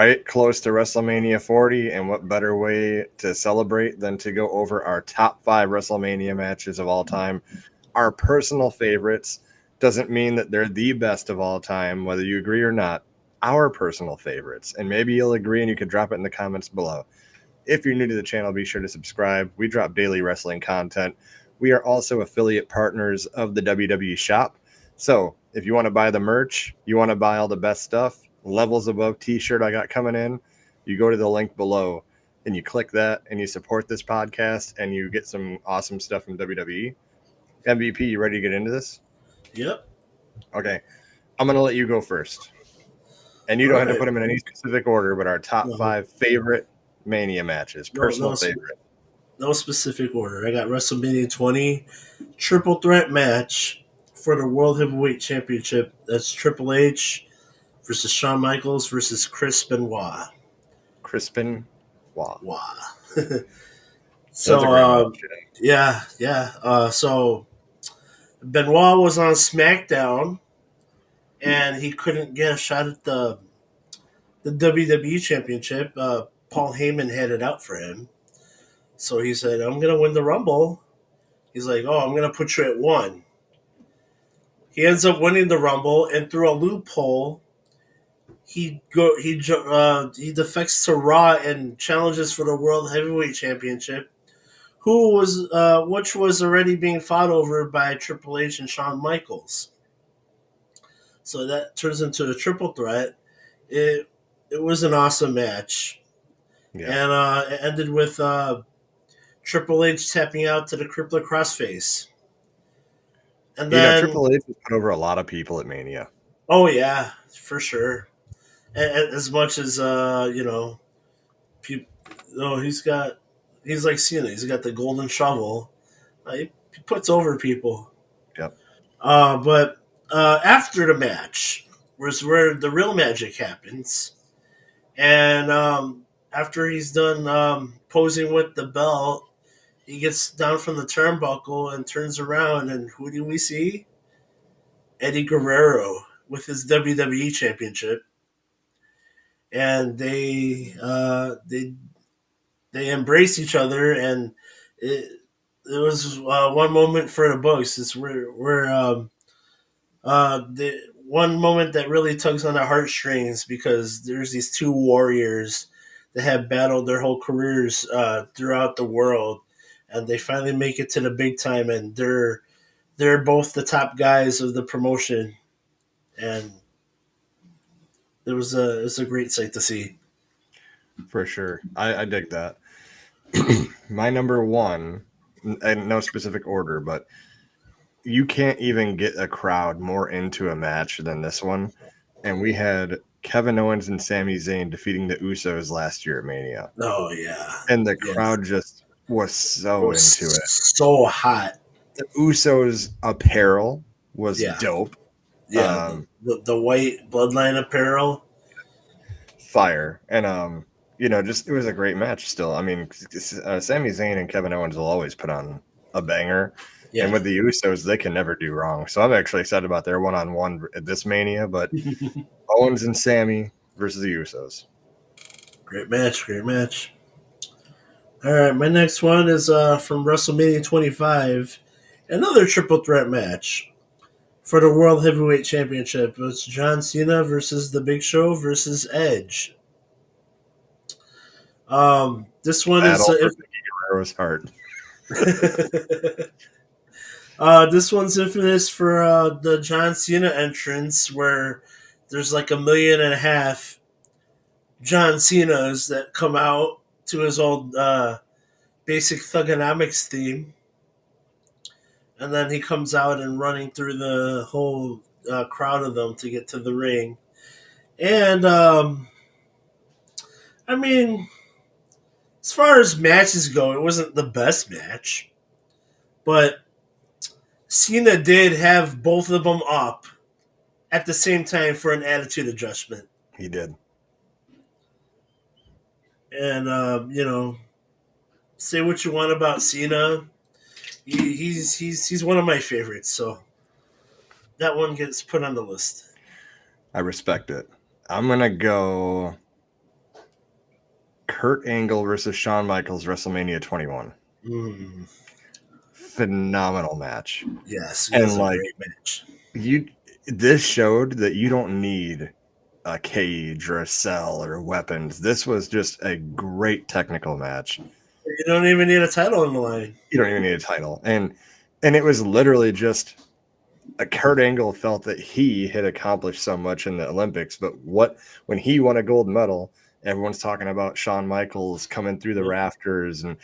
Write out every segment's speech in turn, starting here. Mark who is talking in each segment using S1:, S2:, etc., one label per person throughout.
S1: right close to WrestleMania 40, and what better way to celebrate than to go over our top 5 WrestleMania matches of all time. Our personal favorites doesn't mean that they're the best of all time, whether you agree or not. Our personal favorites, and maybe you'll agree and you can drop it in the comments below. If you're new to the channel, be sure to subscribe. We drop daily wrestling content. We are also affiliate partners of the WWE shop. So if you want to buy the merch, you want to buy all the best stuff, levels above t-shirt I got coming in, you go to the link below and you click that and you support this podcast and you get some awesome stuff from WWE. MVP, you ready to get into this?
S2: Yep.
S1: Okay. I'm going to let you go first. And you don't have to put them in any specific order, but our top 5 favorite Mania matches, personal favorite.
S2: No specific order. I got WrestleMania 20, triple threat match for the World Heavyweight Championship. That's Triple H versus Shawn Michaels versus Chris Benoit.
S1: Chris Benoit.
S2: So, so Benoit was on SmackDown, and he couldn't get a shot at the WWE Championship. Paul Heyman had it out for him. So he said, I'm going to win the Rumble. He's like, I'm going to put you at 1. He ends up winning the Rumble, and through a loophole, he defects to Raw and challenges for the World Heavyweight Championship, which was already being fought over by Triple H and Shawn Michaels. So that turns into a triple threat. It was an awesome match. Yeah. And it ended with Triple H tapping out to the crippler crossface. And then
S1: Triple H has put over a lot of people at Mania.
S2: Oh yeah, for sure. As much as he's like Cena. He's got the golden shovel. He puts over people.
S1: Yep.
S2: But after the match was where the real magic happens, and after he's done posing with the belt, he gets down from the turnbuckle and turns around, and who do we see? Eddie Guerrero with his WWE Championship, and they embrace each other, and it was one moment for the books. It's where the one moment that really tugs on the heartstrings, because there's these two warriors that have battled their whole careers throughout the world, and they finally make it to the big time, and they're both the top guys of the promotion, and it was a great sight to see.
S1: For sure. I dig that. My number 1, in no specific order, but you can't even get a crowd more into a match than this one. And we had Kevin Owens and Sami Zayn defeating the Usos last year at Mania.
S2: Oh, yeah.
S1: And the crowd just was so into it.
S2: So hot.
S1: The Usos apparel was dope.
S2: Yeah, the white bloodline apparel.
S1: Fire. And, just it was a great match still. I mean, Sami Zayn and Kevin Owens will always put on a banger. Yeah. And with the Usos, they can never do wrong. So I'm actually excited about their one-on-one at this Mania. But Owens and Sami versus the Usos.
S2: Great match. All right, my next one is from WrestleMania 25. Another triple threat match for the World Heavyweight Championship. It's John Cena versus The Big Show versus Edge. This one is
S1: Guerrero's heart.
S2: This one's infamous for the John Cena entrance, where there's like 1.5 million John Cenas that come out to his old Basic Thugonomics theme, and then he comes out and running through the whole crowd of them to get to the ring. And I mean, as far as matches go, it wasn't the best match, but Cena did have both of them up at the same time for an attitude adjustment.
S1: He did.
S2: And say what you want about Cena, he's one of my favorites, so that one gets put on the list.
S1: I respect it. I'm gonna go Kurt Angle versus Shawn Michaels, WrestleMania 21.
S2: Mm,
S1: Phenomenal match.
S2: yes, it
S1: And
S2: was a
S1: like
S2: great match.
S1: you this showed that you don't need a cage or a cell or weapons. This was just a great technical match.
S2: You don't even need a title on the line.
S1: You don't even need a title. And it was literally just Kurt Angle felt that he had accomplished so much in the Olympics, but when he won a gold medal, everyone's talking about Shawn Michaels coming through the rafters and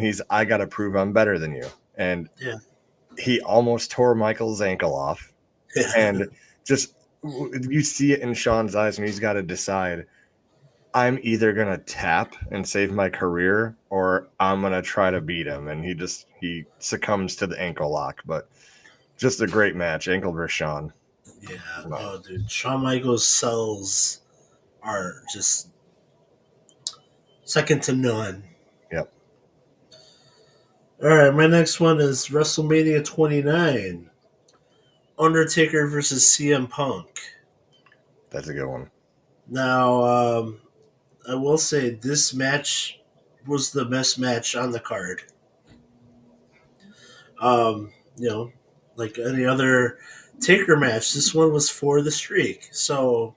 S1: he's I got to prove I'm better than you. And
S2: Yeah,
S1: he almost tore Michael's ankle off.
S2: yeah,
S1: And just you see it in Shawn's eyes when he's got to decide I'm either going to tap and save my career or I'm going to try to beat him. And he succumbs to the ankle lock, but just a great match. Ankle versus Shawn.
S2: yeah.
S1: No.
S2: Oh, dude, Shawn Michaels' cells are just second to none.
S1: Yep.
S2: All right, my next one is WrestleMania 29. Undertaker versus CM Punk.
S1: That's a good one.
S2: Now, I will say this match was the best match on the card. You know, like any other Taker match, this one was for the streak. So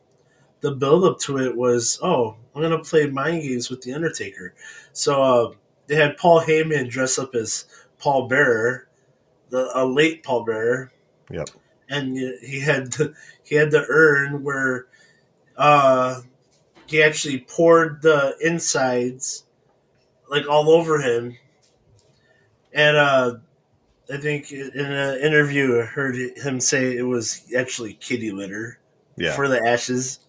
S2: the build up to it was, oh, I'm gonna play mind games with the Undertaker. So they had Paul Heyman dress up as Paul Bearer, a late Paul Bearer,
S1: Yep.
S2: and he had the urn where uh, he actually poured the insides like all over him, and I think in an interview I heard him say it was actually kitty litter
S1: Yeah.
S2: for the ashes.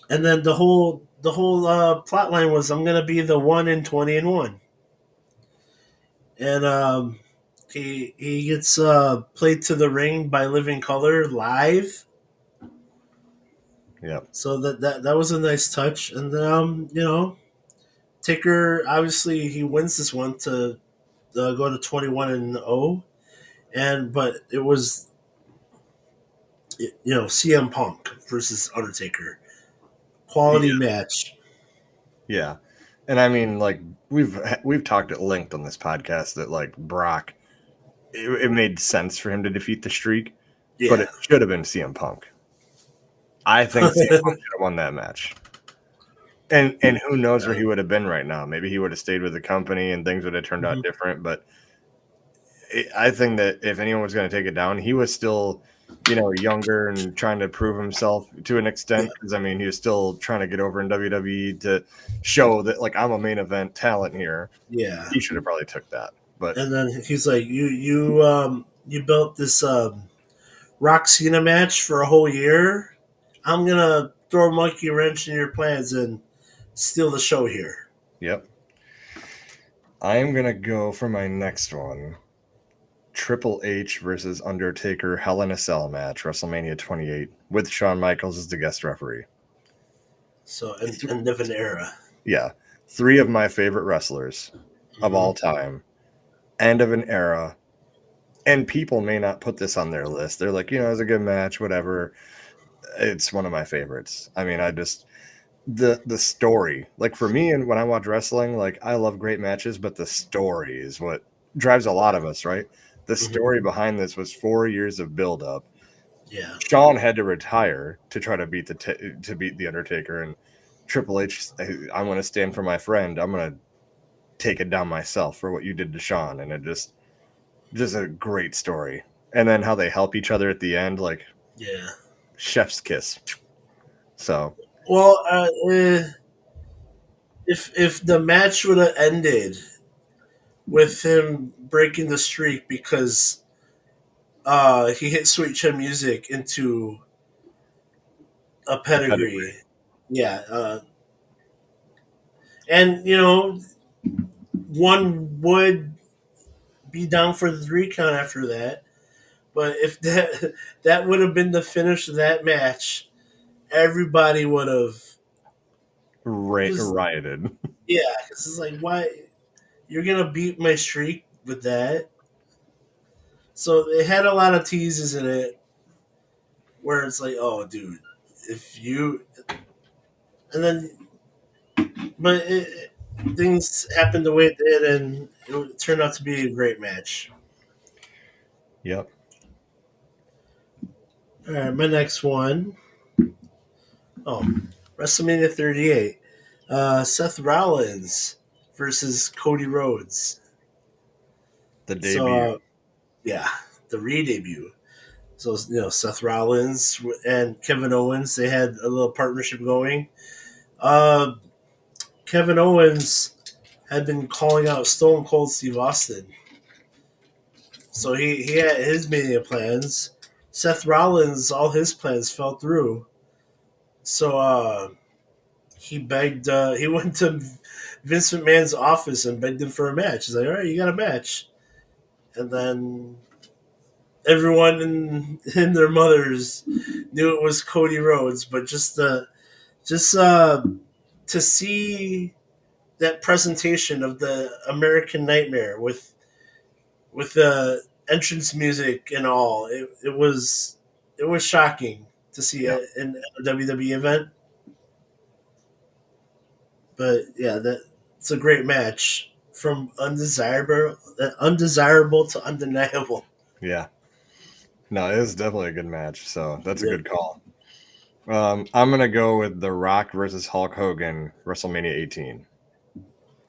S2: And then the whole plot line was I'm gonna be the 1 in 20 and 1, and he gets played to the ring by Living Color live.
S1: Yep.
S2: So that was a nice touch, and Taker obviously he wins this one to go to 21-0, and but it was CM Punk versus Undertaker, quality
S1: Yeah.
S2: match.
S1: Yeah. And I mean, like we've talked at length on this podcast that like Brock, it made sense for him to defeat the streak, but
S2: Yeah,
S1: it should have been CM Punk. I think CM Punk should have won that match. And who knows where he would have been right now? Maybe he would have stayed with the company and things would have turned out
S2: Mhm.
S1: different. But I think that if anyone was going to take it down, he was still, younger and trying to prove himself to an
S2: Yeah,
S1: extent. Because I mean, he was still trying to get over in WWE to show that like I'm a main event talent here.
S2: yeah.
S1: He should have probably took that. But
S2: And then he's like, you built this Rock Cena match for a whole year. I'm gonna throw a monkey wrench in your plans and steal the show here.
S1: yep, I am gonna go for my next one. Triple H versus Undertaker Hell in a Cell match, WrestleMania 28, with Shawn Michaels as the guest referee.
S2: So end of an era.
S1: Yeah, three of my favorite wrestlers of
S2: Hmm.
S1: all time. End of an era. And people may not put this on their list. They're like, it was a good match, whatever. It's one of my favorites. I mean, I just the story. Like for me and when I watch wrestling, like I love great matches, but the story is what drives a lot of us, right? The
S2: Hmm.
S1: story behind this was 4 years of build up.
S2: Yeah,
S1: Shawn had to retire to try to beat to beat the Undertaker, and Triple H. I'm going to stand for my friend. I'm going to take it down myself for what you did to Shawn, and it just a great story. And then how they help each other at the end, like
S2: yeah.
S1: chef's kiss. So
S2: Well, if the match would have ended with him breaking the streak because he hit Sweet Chin Music into a
S1: a pedigree.
S2: pedigree, yeah, and one would be down for the 3 count after that. But if that would have been the finish of that match, everybody would have just
S1: Rioted.
S2: yeah. Because it's like, why you're gonna beat my streak with that? So it had a lot of teases in it where it's like, oh, dude, if you and then but things happened the way it did, and it turned out to be a great match.
S1: Yep.
S2: All right, my next one. Oh, WrestleMania 38. Seth Rollins versus Cody Rhodes.
S1: The
S2: So,
S1: debut.
S2: yeah, the re-debut. So, Seth Rollins and Kevin Owens, they had a little partnership going. Uh, Kevin Owens had been calling out Stone Cold Steve Austin. So he had his Mania plans. Seth Rollins, all his plans fell through. So he begged. He went to Vince McMahon's office and begged him for a match. He's like, "All right, you got a match." And then everyone in their mothers knew it was Cody Rhodes. But just to see that presentation of the American Nightmare with the entrance music and all, it was shocking to see
S1: Yeah.
S2: it in a WWE event. But yeah, it's a great match from undesirable to undeniable.
S1: Yeah. No, it was definitely a good match. So that's a
S2: Yep.
S1: good call. I'm gonna go with The Rock versus Hulk Hogan, WrestleMania 18.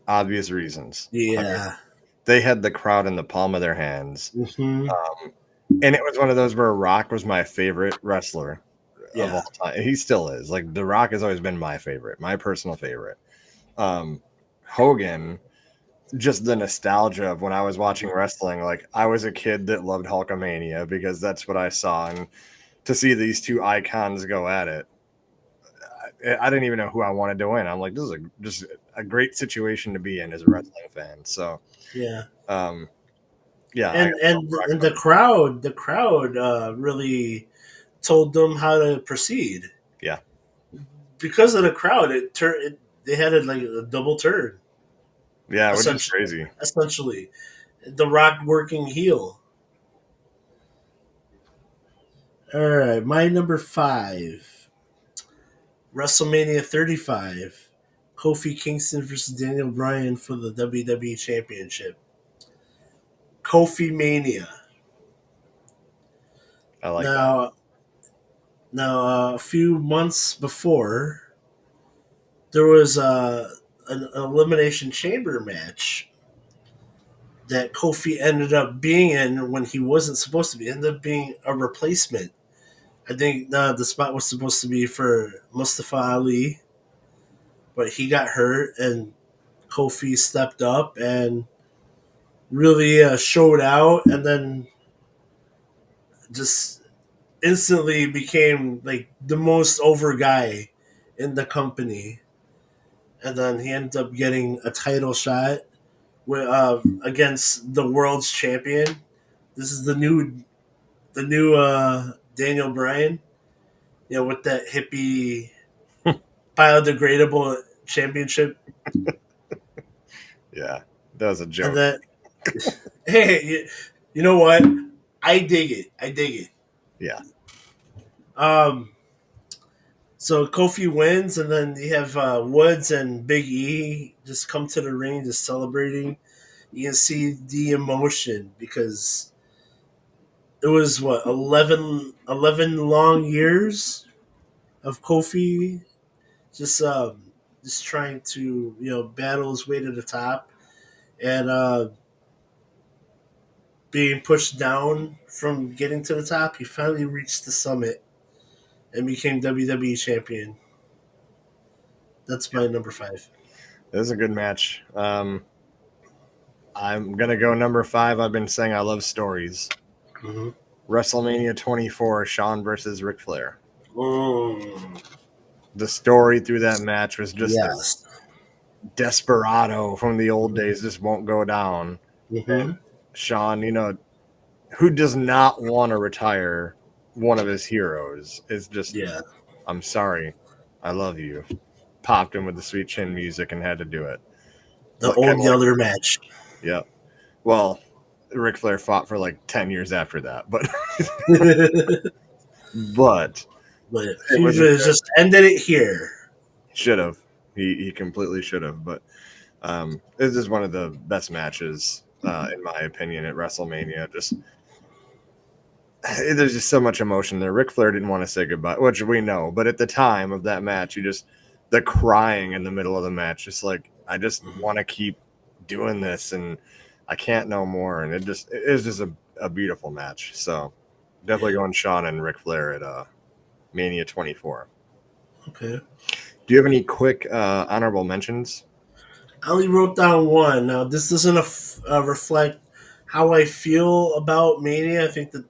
S1: Obvious reasons. I mean,
S2: Yeah.
S1: they had the crowd in the palm of their hands.
S2: Hmm.
S1: And it was one of those where Rock was my favorite wrestler of
S2: Yeah.
S1: all time. He still is. Like The Rock has always been my favorite, my personal favorite. Um, Hogan, just the nostalgia of when I was watching wrestling. Like I was a kid that loved Hulkamania because that's what I saw, and to see these two icons go at it, I didn't even know who I wanted to win. I'm like, this is just a great situation to be in as a wrestling fan. So,
S2: Yeah.
S1: um, yeah, I got
S2: And
S1: Rock.
S2: the crowd really told them how to proceed.
S1: Yeah,
S2: Because of the crowd, they had like a double turn.
S1: yeah, which is
S2: Essentially,
S1: crazy.
S2: essentially, the Rock working heel. All right, my number 5, WrestleMania 35, Kofi Kingston versus Daniel Bryan for the WWE Championship. Kofi Mania.
S1: I like that.
S2: Now, a few months before, there was an elimination chamber match that Kofi ended up being in when he wasn't supposed to be. Ended up being a replacement. I think the spot was supposed to be for Mustafa Ali, but he got hurt, and Kofi stepped up and really showed out, and then just instantly became like the most over guy in the company. And then he ended up getting a title shot against the world's champion. This is the new Daniel Bryan, with that hippie biodegradable championship.
S1: Yeah, that was a
S2: And
S1: joke.
S2: that, hey, you know what? I dig it. I dig it.
S1: Yeah,
S2: Um, so Kofi wins, and then you have Woods and Big E just come to the ring, just celebrating. You can see the emotion because it was what 11 long years of Kofi just trying to battle his way to the top, and being pushed down from getting to the top. He finally reached the summit and became WWE champion. That's my number 5.
S1: it was a good match. I'm gonna go number 5. I've been saying I love stories.
S2: Mm-hmm.
S1: WrestleMania 24, Shawn versus Ric Flair.
S2: Mm,
S1: The story through that match was just this
S2: yes.
S1: desperado from the old days just won't go down. And
S2: Mm-hmm.
S1: Shawn, who does not want to retire one of his heroes, is just,
S2: Yeah.
S1: I'm sorry, I love you. Popped him with the sweet chin music and had to do it.
S2: The
S1: Kind
S2: old
S1: of like,
S2: Yeller match.
S1: yeah. Well, Ric Flair fought for like 10 years after that, but
S2: But
S1: but it was a
S2: Fusion has
S1: good,
S2: just ended it here.
S1: should have. He completely should have, but this is one of the best matches, in my opinion, at WrestleMania. Just there's just so much emotion there. Ric Flair didn't want to say goodbye, which we know, but at the time of that match, the crying in the middle of the match, just like I just want to keep doing this, and I can't no more. And it was just a beautiful match. So definitely going Shawn and Ric Flair at Mania 24.
S2: Okay.
S1: Do you have any quick honorable mentions?
S2: I only wrote down one. Now, this doesn't reflect how I feel about Mania. I think that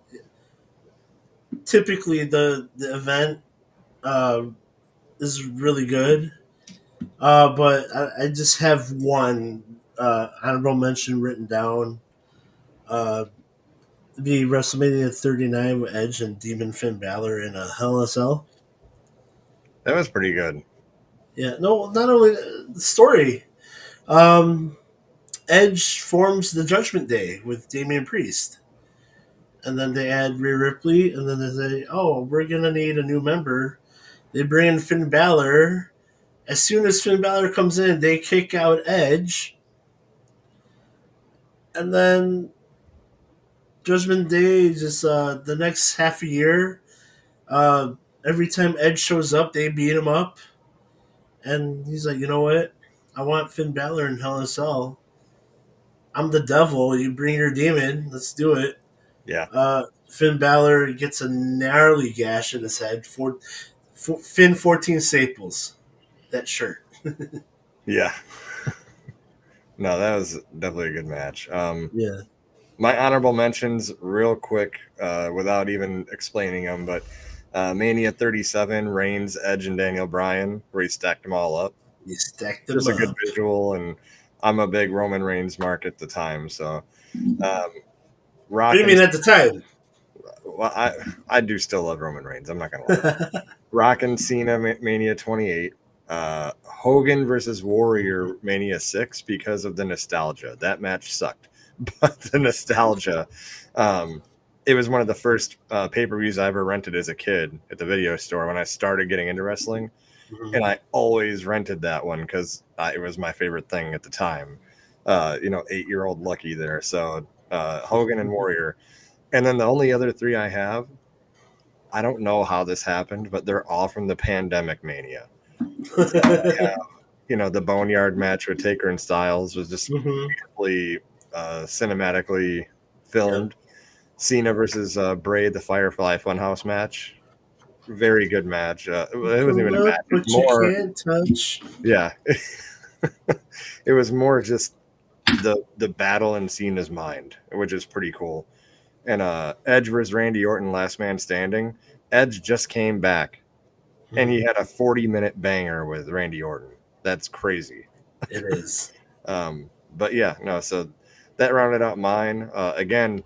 S2: typically the event uh, is really good, but I just have one honorable mention written down. Uh, the WrestleMania 39 with Edge and Demon Finn Balor in a Hell in a Cell.
S1: That was pretty good.
S2: Yeah, no, not only the story. Um, Edge forms the Judgment Day with Damian Priest. And then they add Rhea Ripley, and then they say, "Oh, we're gonna need a new member." They bring in Finn Balor. As soon as Finn Balor comes in, they kick out Edge, and then Judgment Day just the next half a year. Uh, every time Edge shows up, they beat him up, and he's like, "You know what? I want Finn Balor in Hell in a Cell. I'm the devil. You bring your demon. Let's do it."
S1: Yeah.
S2: Finn Balor gets a gnarly gash in his head. Finn 14 staples that shirt.
S1: Yeah. No, that was definitely a good match.
S2: Yeah.
S1: My honorable mentions, real quick, without even explaining them, but Mania 37, Reigns, Edge, and Daniel Bryan, where he stacked them all up.
S2: You stacked them
S1: Just a good
S2: up.
S1: visual, and I'm a big Roman Reigns mark at the time, so um,
S2: What do
S1: Rock
S2: you
S1: and
S2: mean at the time?
S1: well, I do still love Roman Reigns. I'm not gonna lie. Rock and Cena Mania 28, Hogan versus Warrior Mania 6 because of the nostalgia. That match sucked, but the nostalgia. Um, it was one of the first pay-per-views I ever rented as a kid at the video store when I started getting into wrestling,
S2: Mhm.
S1: and I always rented that one because it was my favorite thing at the time. 8-year-old Lucky there. So Hogan and Warrior, and then the only other three I have, I don't know how this happened, but they're all from the Pandemic Mania. So I have, the Boneyard match with Taker and Styles was just
S2: Mhm.
S1: beautifully cinematically
S2: Yep.
S1: filmed. Cena versus Bray, the Firefly Funhouse match. Very good match. It
S2: You
S1: wasn't
S2: can
S1: even a
S2: look,
S1: match. It's
S2: but you
S1: more,
S2: can't touch.
S1: yeah. It was more just the battle in Cena's mind, which is pretty cool. And Edge versus Randy Orton, last man standing. Edge just came back and he
S2: Mhm.
S1: had a 40-minute banger with Randy Orton. That's crazy.
S2: It is.
S1: But yeah, no, so that rounded out mine. Again,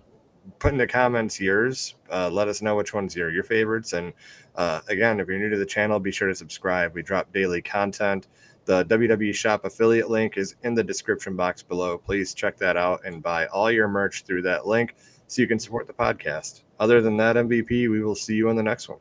S1: put in the comments yours. Let us know which ones are your favorites. And again, if you're new to the channel, be sure to subscribe. We drop daily content. The WWE Shop affiliate link is in the description box below. Please check that out and buy all your merch through that link so you can support the podcast. Other than that, MVP, we will see you in the next one.